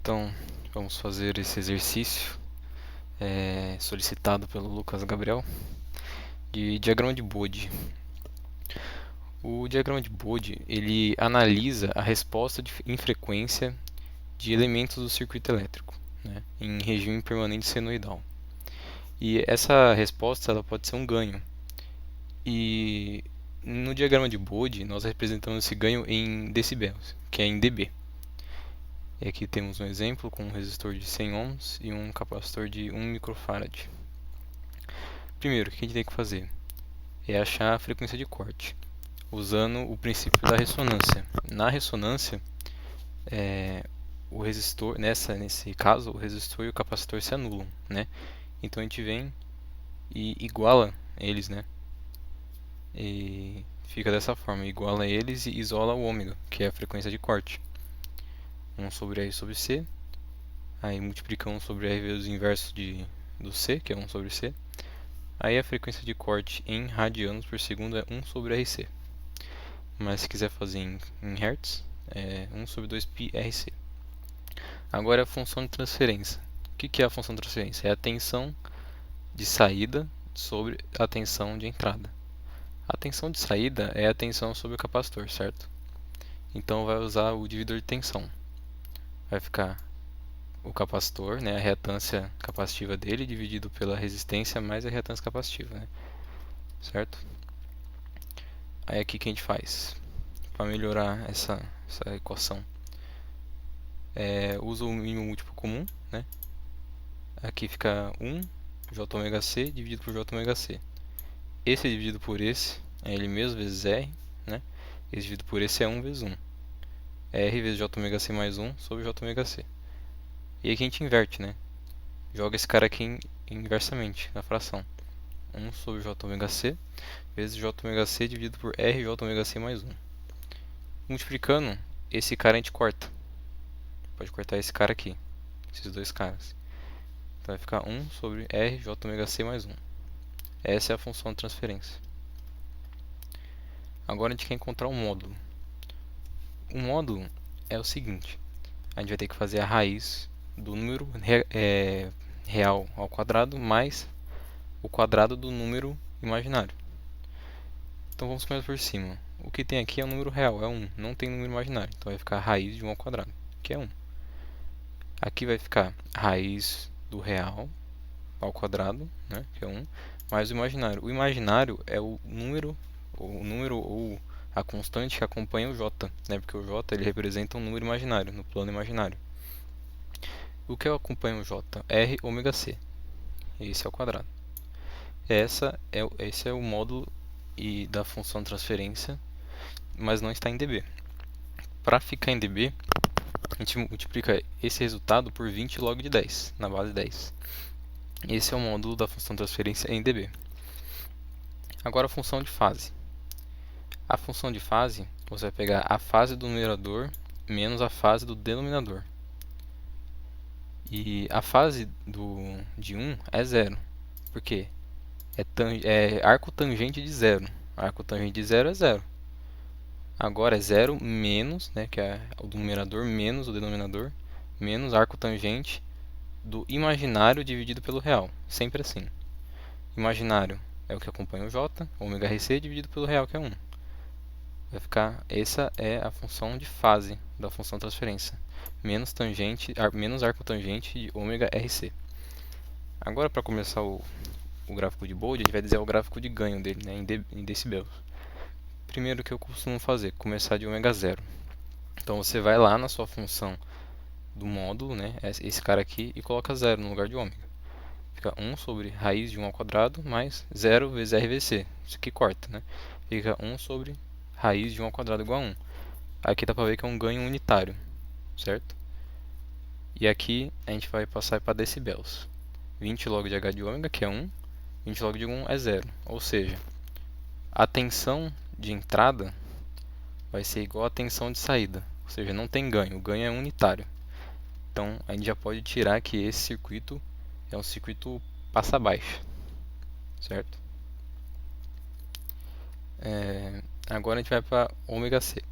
Então, vamos fazer esse exercício solicitado pelo Lucas Gabriel de diagrama de Bode. O diagrama de Bode ele analisa a resposta em frequência de elementos do circuito elétrico, né, em regime permanente senoidal. E essa resposta ela pode ser um ganho. E no diagrama de Bode nós representamos esse ganho em decibéis, que é em dB. E aqui temos um exemplo com um resistor de 100 ohms e um capacitor de 1 microfarad. Primeiro, o que a gente tem que fazer? É achar a frequência de corte, usando o princípio da ressonância. Na ressonância, o resistor, nesse caso, o resistor e o capacitor se anulam, né? Então a gente vem e iguala eles, né? E fica dessa forma, iguala eles e isola o ômega, que é a frequência de corte. 1 sobre R sobre C, aí multiplica 1 sobre R vezes o inverso do C, que é 1 sobre C. Aí a frequência de corte em radianos por segundo é 1 sobre RC. Mas se quiser fazer em Hz, é 1 sobre 2π RC. Agora a função de transferência. O que é a função de transferência? É a tensão de saída sobre a tensão de entrada. A tensão de saída é a tensão sobre o capacitor, certo? Então vai usar o divisor de tensão. Vai ficar o capacitor, né, a reatância capacitiva dele, dividido pela resistência mais a reatância capacitiva, né? Certo? Aí aqui o que a gente faz? Para melhorar essa equação. Usa o mínimo múltiplo comum, né? Aqui fica 1 j ômega c dividido por j ômega c. Esse dividido por esse é ele mesmo vezes R, né? Esse dividido por esse é 1 vezes 1. R vezes j ômega c mais 1 sobre j ômega c. E aqui a gente inverte, né? Joga esse cara aqui inversamente, na fração. 1 sobre j ômega c vezes j ômega c dividido por R j ômega c mais 1. Multiplicando, esse cara a gente corta. Pode cortar esse cara aqui, esses dois caras. Então vai ficar 1 sobre R j ômega c mais 1. Essa é a função de transferência. Agora a gente quer encontrar o módulo. O módulo é o seguinte. A gente vai ter que fazer a raiz do número real ao quadrado mais o quadrado do número imaginário. Então vamos começar por cima. O que tem aqui é o número real, é 1. Não tem número imaginário. Então vai ficar a raiz de 1 ao quadrado, que é 1. Aqui vai ficar a raiz do real ao quadrado, né, que é 1, mais o imaginário. O imaginário é o número ou a constante que acompanha o j, né, porque o j ele representa um número imaginário, no plano imaginário. O que acompanha o j? R ômega c. Esse é o quadrado. Esse é o módulo da função de transferência, mas não está em dB. Para ficar em dB, a gente multiplica esse resultado por 20 log de 10, na base 10. Esse é o módulo da função de transferência em dB. Agora a função de fase. A função de fase, você vai pegar a fase do numerador menos a fase do denominador. E a fase de 1 é 0. Por quê? É arco tangente de 0. Arco tangente de 0 é 0. Agora é 0 menos, né, que é o numerador menos o denominador, menos arco tangente do imaginário dividido pelo real. Sempre assim. Imaginário é o que acompanha o j, ômega RC dividido pelo real, que é 1. Vai ficar, essa é a função de fase da função de transferência. Menos arco tangente de ômega RC. Agora, para começar o gráfico de Bode, a gente vai dizer o gráfico de ganho dele, né, em decibéis. Primeiro que eu costumo fazer, começar de ômega zero. Então você vai lá na sua função do módulo, né, esse cara aqui, e coloca 0 no lugar de ômega. Fica 1 sobre raiz de 1 ao quadrado mais 0 vezes R vezes C. Isso aqui corta, né? Fica 1 sobre raiz de 1 ao quadrado igual a 1. Aqui dá para ver que é um ganho unitário, certo? E aqui a gente vai passar para decibéis. 20 log de H de ômega, que é 1, 20 log de 1 é 0. Ou seja, a tensão de entrada vai ser igual à tensão de saída. Ou seja, não tem ganho, o ganho é unitário. Então a gente já pode tirar que esse circuito é um circuito passa-baixa, certo? Agora a gente vai para ômega C.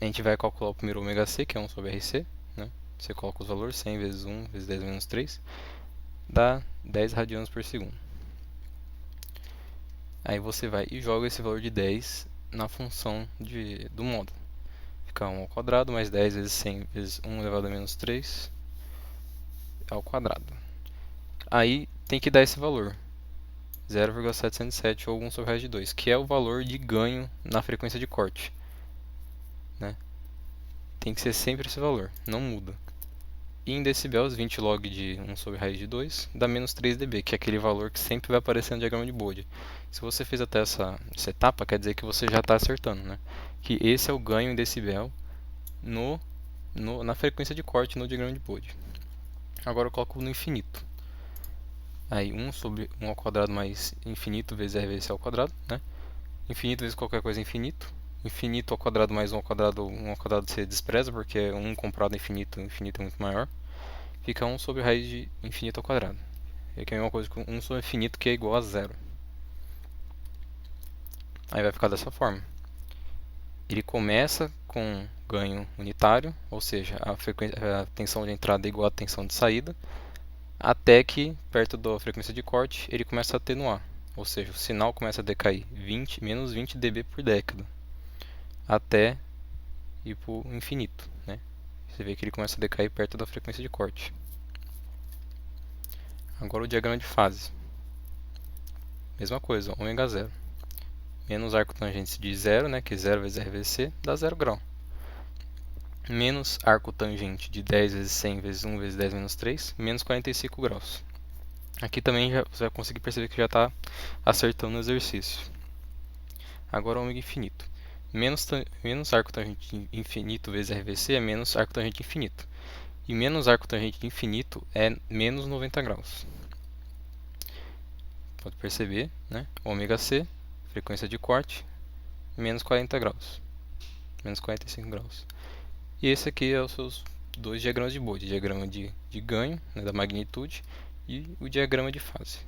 A gente vai calcular o primeiro ômega c, que é 1 sobre RC, né? Você coloca os valores, 100 vezes 1 vezes 10 menos 3, dá 10 radianos por segundo. Aí você vai e joga esse valor de 10 na função do módulo. Fica 1 ao quadrado mais 10 vezes 100 vezes 1 elevado a menos 3 ao quadrado. Aí tem que dar esse valor, 0,707 ou 1 sobre raiz de 2, que é o valor de ganho na frequência de corte, né? Tem que ser sempre esse valor, não muda. E em decibéis, 20 log de 1 sobre raiz de 2 dá menos 3 dB, que é aquele valor que sempre vai aparecer no diagrama de Bode. Se você fez até essa etapa, quer dizer que você já está acertando, né? Que esse é o ganho em decibel na frequência de corte no diagrama de Bode. Agora eu coloco no infinito. Aí 1 sobre 1 ao quadrado mais infinito vezes r vezes c ao quadrado, né? Infinito vezes qualquer coisa é infinito. Infinito ao quadrado mais 1 ao quadrado você despreza, porque 1 comparado a infinito, infinito é muito maior. Fica 1 sobre raiz de infinito ao quadrado. É que é a mesma coisa que 1 sobre infinito, que é igual a zero. Aí vai ficar dessa forma. Ele começa com ganho unitário, ou seja, a tensão de entrada é igual à tensão de saída, até que, perto da frequência de corte, ele começa a atenuar. Ou seja, o sinal começa a decair menos 20 dB por década, até ir para o infinito, né? Você vê que ele começa a decair perto da frequência de corte. Agora o diagrama de fase. Mesma coisa, ômega zero. Menos arco tangente de zero, né, que é 0 vezes R vezes C, dá 0 grau. Menos arco tangente de 10 vezes 100 vezes 1 vezes 10 menos 3, menos 45 graus. Aqui também você vai conseguir perceber que já está acertando o exercício. Agora o ômega infinito. Menos arco tangente infinito vezes R vezes C é menos arco tangente infinito. E menos arco tangente infinito é menos 90 graus. Pode perceber, né? Ômega C, frequência de corte, menos 40 graus. Menos 45 graus. E esse aqui é os seus dois diagramas de Bode. Diagrama de ganho, né, da magnitude, e o diagrama de fase.